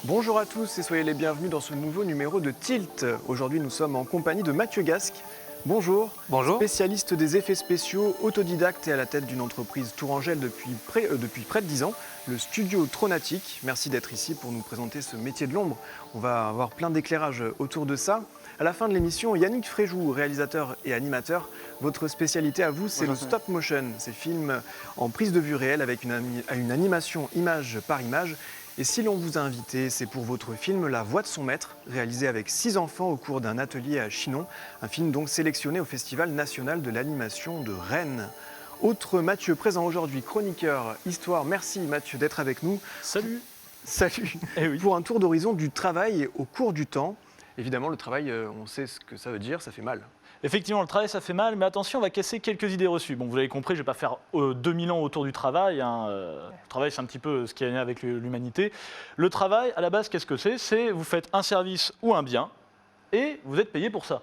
Bonjour à tous et soyez les bienvenus dans ce nouveau numéro de Tilt. Aujourd'hui, nous sommes en compagnie de Mathieu Gasque. Bonjour. Bonjour. Spécialiste des effets spéciaux, autodidacte et à la tête d'une entreprise tourangelle depuis près de 10 ans, le studio Tronatic. Merci d'être ici pour nous présenter ce métier de l'ombre. On va avoir plein d'éclairages autour de ça. À la fin de l'émission, Yannick Fréjou, réalisateur et animateur. Votre spécialité à vous, c'est le stop motion, ces films en prise de vue réelle avec une animation image par image. Et si l'on vous a invité, c'est pour votre film La Voix de son maître, réalisé avec 6 enfants au cours d'un atelier à Chinon, un film donc sélectionné au Festival national de l'animation de Rennes. Autre Mathieu présent aujourd'hui, chroniqueur histoire. Merci Mathieu d'être avec nous. Salut. Salut. Eh oui. Pour un tour d'horizon du travail au cours du temps. Évidemment, le travail, on sait ce que ça veut dire, ça fait mal. Effectivement, le travail, ça fait mal, mais attention, on va casser quelques idées reçues. Bon, vous l'avez compris, je ne vais pas faire 2000 ans autour du travail. Le travail, c'est un petit peu ce qui est né avec l'humanité. Le travail, à la base, qu'est-ce que c'est? C'est vous faites un service ou un bien et vous êtes payé pour ça.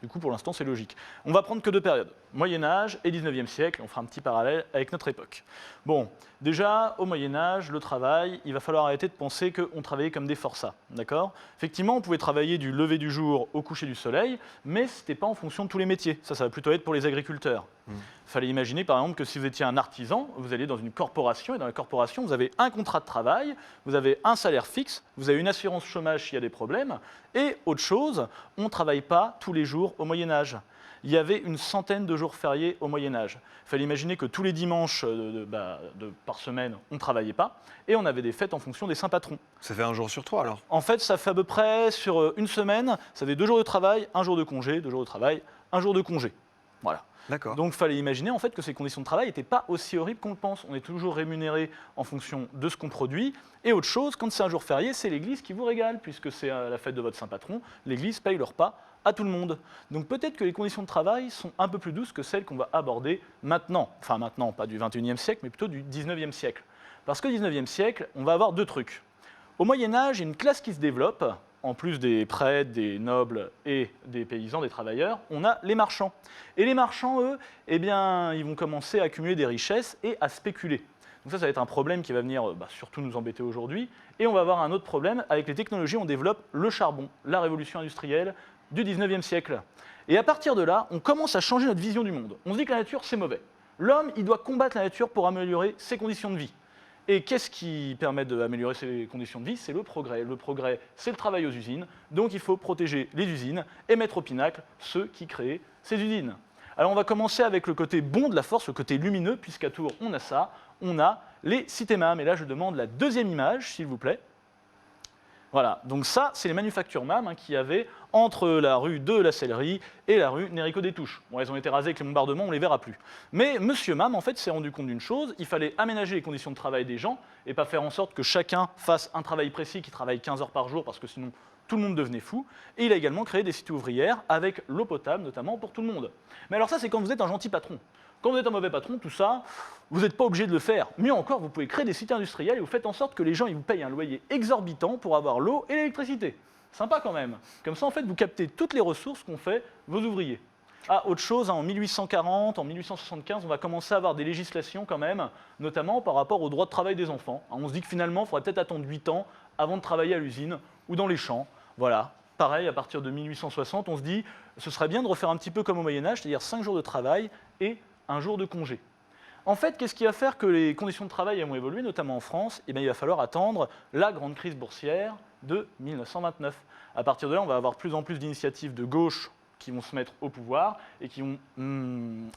Du coup, pour l'instant, c'est logique. On va prendre que deux périodes, Moyen-Âge et 19e siècle. On fera un petit parallèle avec notre époque. Bon, déjà, au Moyen-Âge, le travail, il va falloir arrêter de penser qu'on travaillait comme des forçats. D'accord? Effectivement, on pouvait travailler du lever du jour au coucher du soleil, mais ce n'était pas en fonction de tous les métiers. Ça va plutôt être pour les agriculteurs. Il fallait imaginer, par exemple, que si vous étiez un artisan, vous allez dans une corporation, et dans la corporation, vous avez un contrat de travail, vous avez un salaire fixe, vous avez une assurance chômage s'il y a des problèmes, et autre chose, on ne travaille pas tous les jours au Moyen-Âge. Il y avait une centaine de jours fériés au Moyen-Âge. Il fallait imaginer que tous les dimanches par semaine, on ne travaillait pas, et on avait des fêtes en fonction des saints patrons. Ça fait un jour sur 3 alors? En fait, ça fait à peu près, sur une semaine, ça fait 2 jours de travail, 1 jour de congé, 2 jours de travail, 1 jour de congé. Voilà. D'accord. Donc il fallait imaginer en fait que ces conditions de travail n'étaient pas aussi horribles qu'on le pense. On est toujours rémunéré en fonction de ce qu'on produit. Et autre chose, quand c'est un jour férié, c'est l'Église qui vous régale, puisque c'est la fête de votre saint patron. L'Église paye le repas à tout le monde. Donc peut-être que les conditions de travail sont un peu plus douces que celles qu'on va aborder maintenant. Enfin maintenant, pas du 21e siècle, mais plutôt du 19e siècle. Parce qu'au 19e siècle, on va avoir deux trucs. Au Moyen-Âge, il y a une classe qui se développe. En plus des prêtres, des nobles et des paysans, des travailleurs, on a les marchands. Et les marchands, eux, eh bien, ils vont commencer à accumuler des richesses et à spéculer. Donc ça va être un problème qui va venir surtout nous embêter aujourd'hui. Et on va avoir un autre problème. Avec les technologies, on développe le charbon, la révolution industrielle du 19e siècle. Et à partir de là, on commence à changer notre vision du monde. On se dit que la nature, c'est mauvais. L'homme, il doit combattre la nature pour améliorer ses conditions de vie. Et qu'est-ce qui permet d'améliorer ces conditions de vie? C'est le progrès. Le progrès, c'est le travail aux usines. Donc il faut protéger les usines et mettre au pinacle ceux qui créent ces usines. Alors on va commencer avec le côté bon de la force, le côté lumineux, puisqu'à Tours, on a ça. On a les cités-mâmes. Et là, je demande la deuxième image, s'il vous plaît. Voilà, donc ça, c'est les manufactures MAM qu'il y avait entre la rue de la Sellerie et la rue Nérico des Touches. Bon, elles ont été rasées avec les bombardements, on ne les verra plus. Mais Monsieur MAM, en fait, s'est rendu compte d'une chose, il fallait aménager les conditions de travail des gens et pas faire en sorte que chacun fasse un travail précis, qui travaille 15 heures par jour, parce que sinon, tout le monde devenait fou. Et il a également créé des cités ouvrières avec l'eau potable, notamment pour tout le monde. Mais alors ça, c'est quand vous êtes un gentil patron. Quand vous êtes un mauvais patron, tout ça, vous n'êtes pas obligé de le faire. Mieux encore, vous pouvez créer des cités industrielles et vous faites en sorte que les gens ils vous payent un loyer exorbitant pour avoir l'eau et l'électricité. Sympa quand même. Comme ça, en fait, vous captez toutes les ressources qu'ont fait vos ouvriers. Ah, autre chose, en 1840, en 1875, on va commencer à avoir des législations quand même, notamment par rapport au droit de travail des enfants. On se dit que finalement, il faudrait peut-être attendre 8 ans avant de travailler à l'usine ou dans les champs. Voilà. Pareil, à partir de 1860, on se dit ce serait bien de refaire un petit peu comme au Moyen-Âge, c'est-à-dire 5 jours de travail et un jour de congé. En fait, qu'est-ce qui va faire que les conditions de travail vont évoluer, notamment en France? Eh bien, il va falloir attendre la grande crise boursière de 1929. À partir de là, on va avoir de plus en plus d'initiatives de gauche qui vont se mettre au pouvoir et qui vont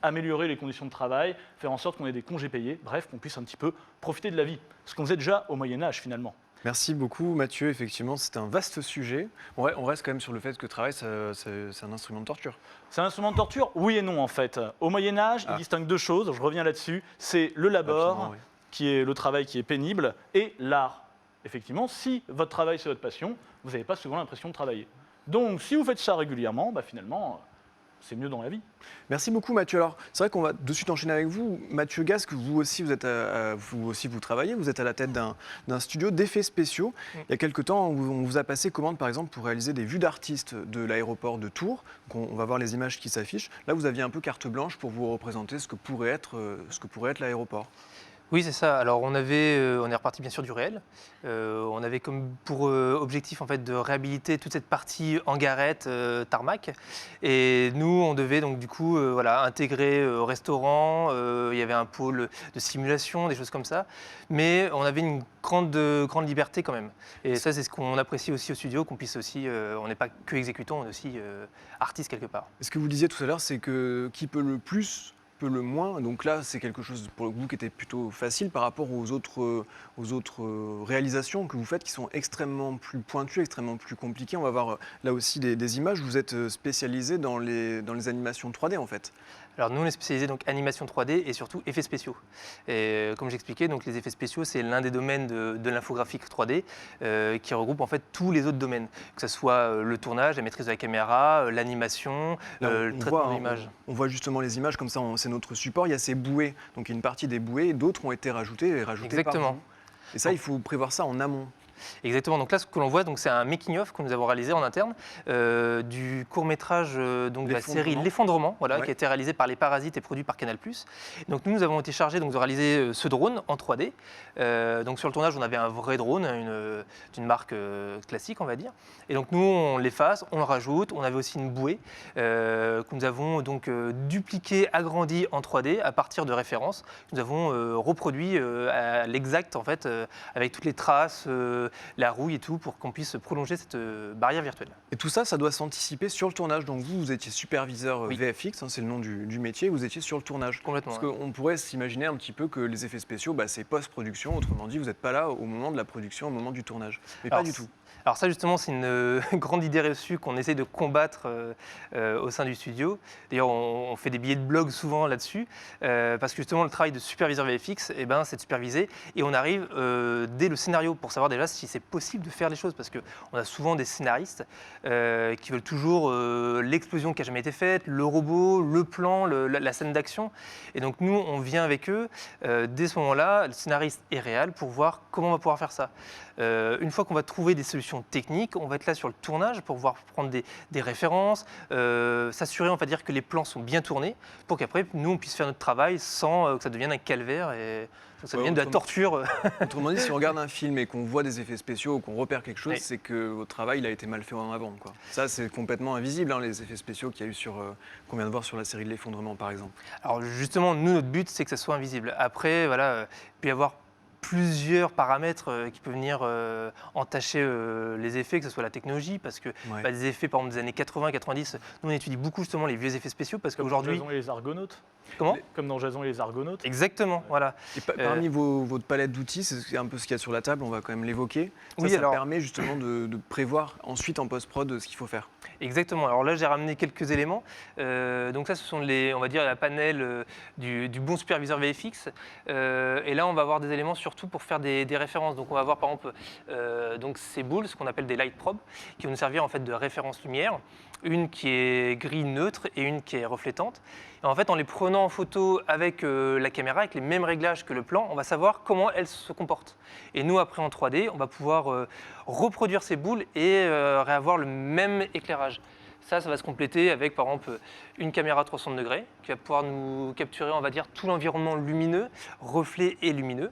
améliorer les conditions de travail, faire en sorte qu'on ait des congés payés, bref, qu'on puisse un petit peu profiter de la vie. Ce qu'on faisait déjà au Moyen-Âge, finalement. Merci beaucoup Mathieu, effectivement c'est un vaste sujet. On reste quand même sur le fait que le travail c'est un instrument de torture. C'est un instrument de torture? Oui et non en fait. Au Moyen-Âge, il distingue deux choses, je reviens là-dessus, c'est le labeur, oui, qui est le travail qui est pénible, et l'art. Effectivement, si votre travail c'est votre passion, vous n'avez pas souvent l'impression de travailler. Donc si vous faites ça régulièrement, finalement, c'est mieux dans la vie. Merci beaucoup Mathieu. Alors c'est vrai qu'on va de suite enchaîner avec vous. Mathieu Gasque, vous aussi vous travaillez, vous êtes à la tête d'un studio d'effets spéciaux. Il y a quelque temps, on vous a passé commande par exemple pour réaliser des vues d'artistes de l'aéroport de Tours. Donc, on va voir les images qui s'affichent. Là vous aviez un peu carte blanche pour vous représenter ce que pourrait être l'aéroport. Oui, c'est ça. Alors on est reparti bien sûr du réel. On avait comme pour objectif en fait de réhabiliter toute cette partie hangarette, tarmac. Et nous, on devait donc du coup voilà, intégrer au restaurant. Il y avait un pôle de simulation, des choses comme ça. Mais on avait une grande liberté quand même. Et ça, c'est ce qu'on apprécie aussi au studio, qu'on puisse aussi, on n'est pas que exécutant, on est aussi artiste quelque part. Ce que vous disiez tout à l'heure, c'est que qui peut le plus peut le moins. Donc là, c'est quelque chose pour vous qui était plutôt facile par rapport aux autres réalisations que vous faites qui sont extrêmement plus pointues, extrêmement plus compliquées. On va voir là aussi des images. Vous êtes spécialisé dans les animations 3D en fait. Alors nous, on est spécialisé donc animation 3D et surtout effets spéciaux. Et comme j'expliquais, donc les effets spéciaux, c'est l'un des domaines de l'infographique 3D qui regroupe en fait tous les autres domaines, que ce soit le tournage, la maîtrise de la caméra, l'animation, Là, le on traitement voit, hein, d'image. on voit justement les images comme ça, c'est notre support. Il y a ces bouées, donc il y a une partie des bouées, d'autres ont été rajoutées et rajoutées par Exactement. vous. Et ça, il faut prévoir ça en amont. Exactement. Donc là, ce que l'on voit, donc c'est un making-of que nous avons réalisé en interne du court-métrage donc de la série L'Effondrement, voilà, Ouais. qui a été réalisé par Les Parasites et produit par Canal+. Donc nous avons été chargés donc de réaliser ce drone en 3D. Donc sur le tournage, on avait un vrai drone, d'une marque classique, on va dire. Et donc nous, on l'efface, on le rajoute. On avait aussi une bouée que nous avons donc dupliquée, agrandie en 3D à partir de références. Nous avons reproduit à l'exact en fait, avec toutes les traces. La rouille et tout pour qu'on puisse prolonger cette barrière virtuelle. Et tout ça, ça doit s'anticiper sur le tournage. Donc vous étiez superviseur Oui. VFX, hein, c'est le nom du métier, vous étiez sur le tournage. Complètement. Parce qu'on pourrait s'imaginer un petit peu que les effets spéciaux, c'est post-production, autrement dit, vous n'êtes pas là au moment de la production, au moment du tournage. Mais pas du tout. Alors ça justement c'est une grande idée reçue qu'on essaie de combattre au sein du studio. D'ailleurs on fait des billets de blog souvent là-dessus parce que justement le travail de superviseur VFX c'est de superviser et on arrive dès le scénario pour savoir déjà si c'est possible de faire les choses parce qu'on a souvent des scénaristes qui veulent toujours l'explosion qui n'a jamais été faite, le robot, le plan, la scène d'action et donc nous on vient avec eux dès ce moment-là, le scénariste est réel pour voir comment on va pouvoir faire ça. Une fois qu'on va trouver des solutions techniques, on va être là sur le tournage pour pouvoir prendre des références, s'assurer on va dire que les plans sont bien tournés pour qu'après nous on puisse faire notre travail sans que ça devienne un calvaire et que ça devienne de la torture. Autrement dit, si on regarde un film et qu'on voit des effets spéciaux ou qu'on repère quelque chose, Oui. c'est que votre travail il a été mal fait en avant, quoi. Ça, c'est complètement invisible, hein, les effets spéciaux qu'il y a eu qu'on vient de voir sur la série de L'Effondrement, par exemple. Alors justement, nous notre but c'est que ça soit invisible. Après voilà, il peut y avoir plusieurs paramètres qui peuvent venir entacher les effets, que ce soit la technologie, parce que Ouais. des effets par exemple des années 80-90, nous on étudie beaucoup justement les vieux effets spéciaux parce Comme dans qu'aujourd'hui... Jason et les Argonautes. Comment Comme dans Jason et les Argonautes. Exactement, voilà. Et parmi votre palette d'outils, c'est un peu ce qu'il y a sur la table, on va quand même l'évoquer. Oui, Ça alors- permet justement de prévoir ensuite en post-prod ce qu'il faut faire. Exactement. Alors là, j'ai ramené quelques éléments. Donc ça, ce sont on va dire, la panel du bon superviseur VFX. Et là, on va avoir des éléments surtout pour faire des références. Donc on va avoir par exemple donc ces boules, ce qu'on appelle des light probes, qui vont nous servir en fait de référence lumière. Une qui est gris neutre et une qui est reflétante. Et en fait, en les prenant en photo avec la caméra, avec les mêmes réglages que le plan, on va savoir comment elles se comportent. Et nous, après en 3D, on va pouvoir reproduire ces boules et réavoir le même éclairage. Ça va se compléter avec, par exemple, une caméra 360 degrés qui va pouvoir nous capturer, on va dire, tout l'environnement lumineux, reflets et lumineux.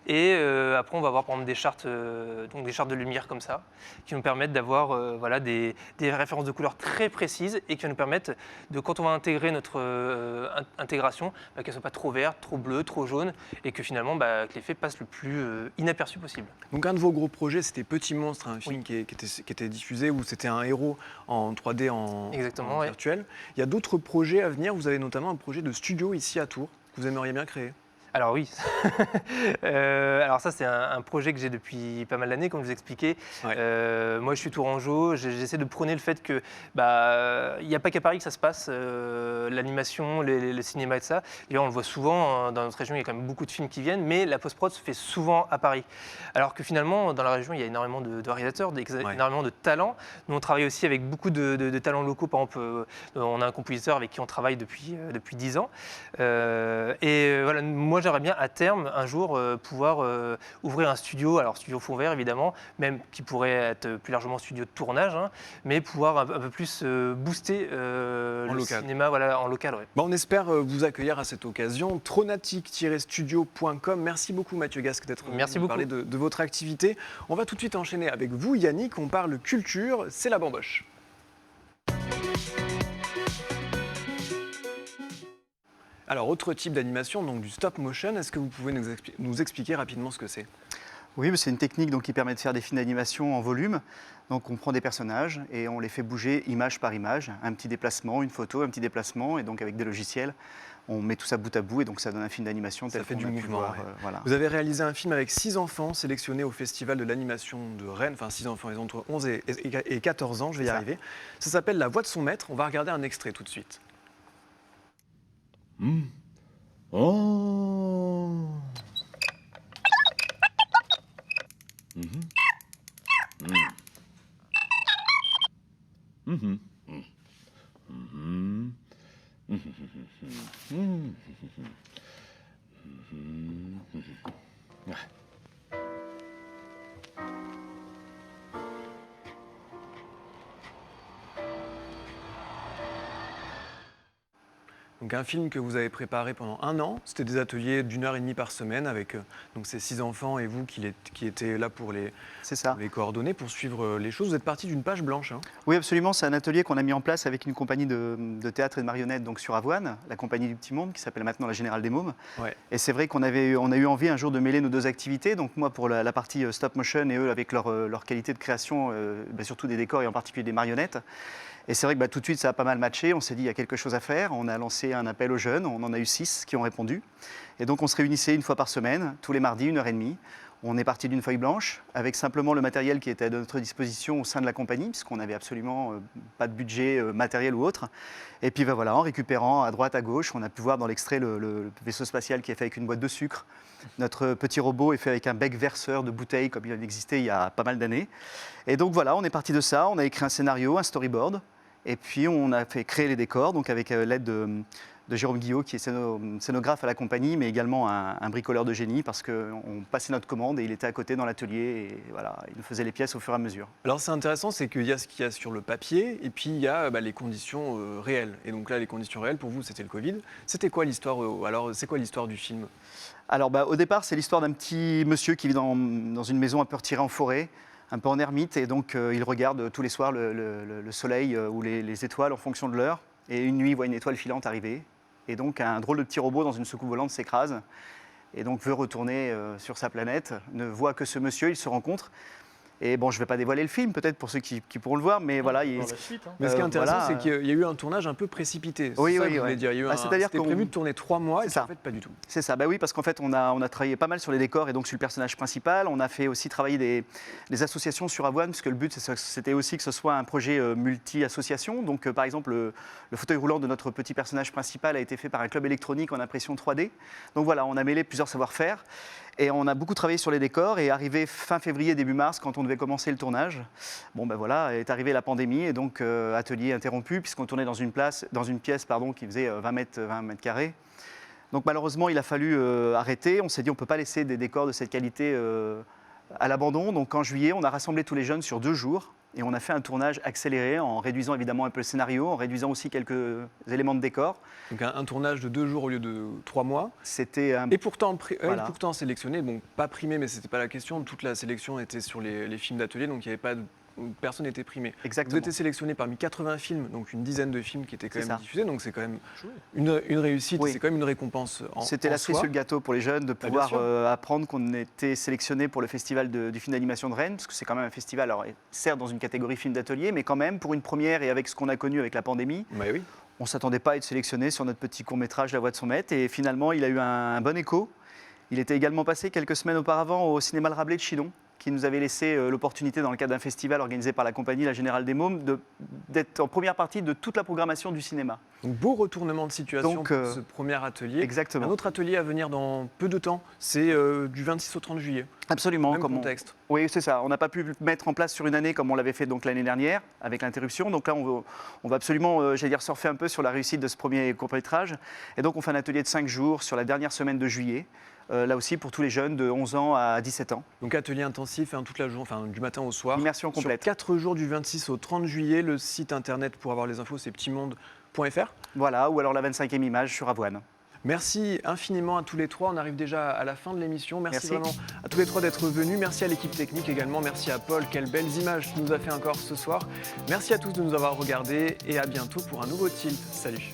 Et après, on va avoir par exemple des chartes de lumière comme ça, qui nous permettent d'avoir des références de couleurs très précises et qui nous permettent de, quand on va intégrer notre intégration, qu'elle ne soit pas trop verte, trop bleue, trop jaune, et que finalement que l'effet passe le plus inaperçu possible. Donc un de vos gros projets, c'était Petit Monstre, un film Oui. qui était diffusé où c'était un héros en 3D Exactement, en ouais. virtuel. Il y a d'autres projets à venir. Vous avez notamment un projet de studio ici à Tours que vous aimeriez bien créer. Alors oui, alors ça c'est un projet que j'ai depuis pas mal d'années, comme je vous expliquais. Ouais. Moi je suis tourangeau, j'essaie de prôner le fait que il n'y a pas qu'à Paris que ça se passe, l'animation, le cinéma et tout ça. D'ailleurs on le voit souvent, hein, dans notre région il y a quand même beaucoup de films qui viennent, mais la post-prod se fait souvent à Paris. Alors que finalement dans la région il y a énormément de réalisateurs, énormément de talents. Nous on travaille aussi avec beaucoup de talents locaux, par exemple on a un compositeur avec qui on travaille depuis 10 ans. Et voilà, moi moi j'aimerais bien à terme, un jour, pouvoir ouvrir un studio, alors studio fond vert évidemment, même qui pourrait être plus largement studio de tournage, hein, mais pouvoir un peu plus booster le local. cinéma voilà, en local. Ouais. Bon, on espère vous accueillir à cette occasion. Tronatic-studio.com. Merci beaucoup Mathieu Gasque d'être venu Merci nous beaucoup. parler de votre activité. On va tout de suite enchaîner avec vous Yannick, on parle culture, c'est la bamboche. Alors, autre type d'animation, donc du stop motion, est-ce que vous pouvez nous expliquer rapidement ce que c'est? Oui, mais c'est une technique donc, qui permet de faire des films d'animation en volume. Donc on prend des personnages et on les fait bouger image par image, un petit déplacement, une photo, un petit déplacement, et donc avec des logiciels, on met tout ça bout à bout et donc ça donne un film d'animation Ça tel fait qu'on du a pu mouvement, voir, ouais. voilà. Vous avez réalisé un film avec 6 enfants sélectionnés au Festival de l'animation de Rennes, enfin 6 enfants, ils ont entre 11 et 14 ans, je vais y C'est ça. arriver. Ça s'appelle La voix de son maître, on va regarder un extrait tout de suite. Oh. Mhm. Mhm. Mhm. Mhm. Mhm. Mhm. Ah. Donc un film que vous avez préparé pendant 1 an, c'était des ateliers d'1 heure et demie par semaine avec donc ces 6 enfants et vous qui étaient là pour C'est ça. les coordonner, pour suivre les choses. Vous êtes parti d'une page blanche, hein. Oui, absolument. C'est un atelier qu'on a mis en place avec une compagnie de théâtre et de marionnettes donc sur Avoine, la compagnie du Petit Monde, qui s'appelle maintenant la Générale des Mômes. Ouais. Et c'est vrai qu'on a eu envie un jour de mêler nos deux activités. Donc moi pour la partie stop motion et eux avec leur qualité de création, surtout des décors et en particulier des marionnettes. Et c'est vrai que tout de suite ça a pas mal matché. On s'est dit il y a quelque chose à faire. On a lancé un appel aux jeunes. On en a eu 6 qui ont répondu. Et donc on se réunissait une fois par semaine, tous les mardis, 1 heure et demie. On est parti d'une feuille blanche avec simplement le matériel qui était à notre disposition au sein de la compagnie, puisqu'on n'avait absolument pas de budget matériel ou autre. Et puis voilà, en récupérant à droite, à gauche, on a pu voir dans l'extrait le vaisseau spatial qui est fait avec une boîte de sucre. Notre petit robot est fait avec un bec verseur de bouteilles comme il en existait il y a pas mal d'années. Et donc voilà, on est parti de ça, on a écrit un scénario, un storyboard, et puis on a fait créer les décors, donc avec l'aide de Jérôme Guillot, qui est scénographe à la compagnie, mais également un bricoleur de génie, parce qu'on passait notre commande et il était à côté dans l'atelier, et voilà, il nous faisait les pièces au fur et à mesure. Alors c'est intéressant, c'est qu'il y a ce qu'il y a sur le papier et puis il y a les conditions réelles. Et donc là, les conditions réelles, pour vous, c'était le Covid. C'était quoi l'histoire alors, c'est quoi l'histoire du film? Alors au départ, c'est l'histoire d'un petit monsieur qui vit dans une maison un peu retirée en forêt, un peu en ermite, et donc il regarde tous les soirs le soleil ou les étoiles en fonction de l'heure. Et une nuit, il voit une étoile filante arriver. Et donc un drôle de petit robot dans une soucoupe volante s'écrase. Et donc veut retourner sur sa planète, ne voit que ce monsieur, ils se rencontrent. Et bon, je ne vais pas dévoiler le film, peut-être pour ceux qui pourront le voir, mais voilà. Dans la suite, hein. Mais ce qui est intéressant, voilà, c'est qu'il y a eu un tournage un peu précipité. Oui, C'est ça oui, que vous voulez ouais. dire. Il y a eu C'est-à-dire c'était qu'on- prévu de tourner 3 mois et C'est puis ça. en fait, pas du tout. C'est ça, oui, parce qu'en fait, on a travaillé pas mal sur les décors et donc sur le personnage principal. On a fait aussi travailler des associations sur Avoine, parce que le but, c'était aussi que ce soit un projet multi-association. Donc, par exemple, le fauteuil roulant de notre petit personnage principal a été fait par un club électronique en impression 3D. Donc voilà, on a mêlé plusieurs savoir-faire. Et on a beaucoup travaillé sur les décors, et arrivé fin février, début mars, quand on devait commencer le tournage, voilà, est arrivée la pandémie, et donc atelier interrompu, puisqu'on tournait dans une pièce qui faisait 20 mètres carrés. Donc malheureusement, il a fallu arrêter. On s'est dit on ne peut pas laisser des décors de cette qualité à l'abandon. Donc en juillet, on a rassemblé tous les jeunes sur 2 jours, et on a fait un tournage accéléré en réduisant évidemment un peu le scénario, en réduisant aussi quelques éléments de décor. Donc un tournage de 2 jours au lieu de 3 mois. C'était un Et pourtant, Voilà. pourtant sélectionné, bon, pas primé, mais c'était pas la question. Toute la sélection était sur les films d'atelier, donc il y avait pas personne n'était primé. Vous exactement. étiez sélectionné parmi 80 films, donc une dizaine de films qui étaient quand C'est même ça. diffusés, donc c'est quand même Chouette. une réussite, Oui. c'est quand même une récompense en C'était en la cerise soi. sur le gâteau pour les jeunes de bien pouvoir sûr. apprendre qu'on était sélectionné pour le festival du film d'animation de Rennes, parce que c'est quand même un festival, alors certes dans une catégorie film d'atelier, mais quand même pour une première et avec ce qu'on a connu avec la pandémie, Bah oui. on ne s'attendait pas à être sélectionné sur notre petit court-métrage La voix de son maître, et finalement il a eu un bon écho. Il était également passé quelques semaines auparavant au cinéma Le Rabelais de Chidon, qui nous avait laissé l'opportunité, dans le cadre d'un festival organisé par la compagnie La Générale des Mômes, d'être en première partie de toute la programmation du cinéma. Donc, beau retournement de situation Donc, pour ce premier atelier. Exactement. Un autre atelier à venir dans peu de temps, c'est du 26 au 30 juillet. Absolument. Même comme contexte. Oui, c'est ça. On n'a pas pu le mettre en place sur une année comme on l'avait fait donc l'année dernière, avec l'interruption. Donc là, on va absolument, j'allais dire, surfer un peu sur la réussite de ce premier court-métrage. Et donc, on fait un atelier de 5 jours sur la dernière semaine de juillet. Là aussi, pour tous les jeunes de 11 ans à 17 ans. Donc atelier intensif toute la journée, enfin du matin au soir. Immersion complète. Sur 4 jours du 26 au 30 juillet, le site internet pour avoir les infos, c'est petitmonde.fr. Voilà, ou alors la 25e image sur Avoine. Merci infiniment à tous les trois. On arrive déjà à la fin de l'émission. Merci Merci. vraiment à tous les trois d'être venus. Merci à l'équipe technique également. Merci à Paul. Quelles belles images tu nous as fait encore ce soir. Merci à tous de nous avoir regardés et à bientôt pour un nouveau Tilt. Salut.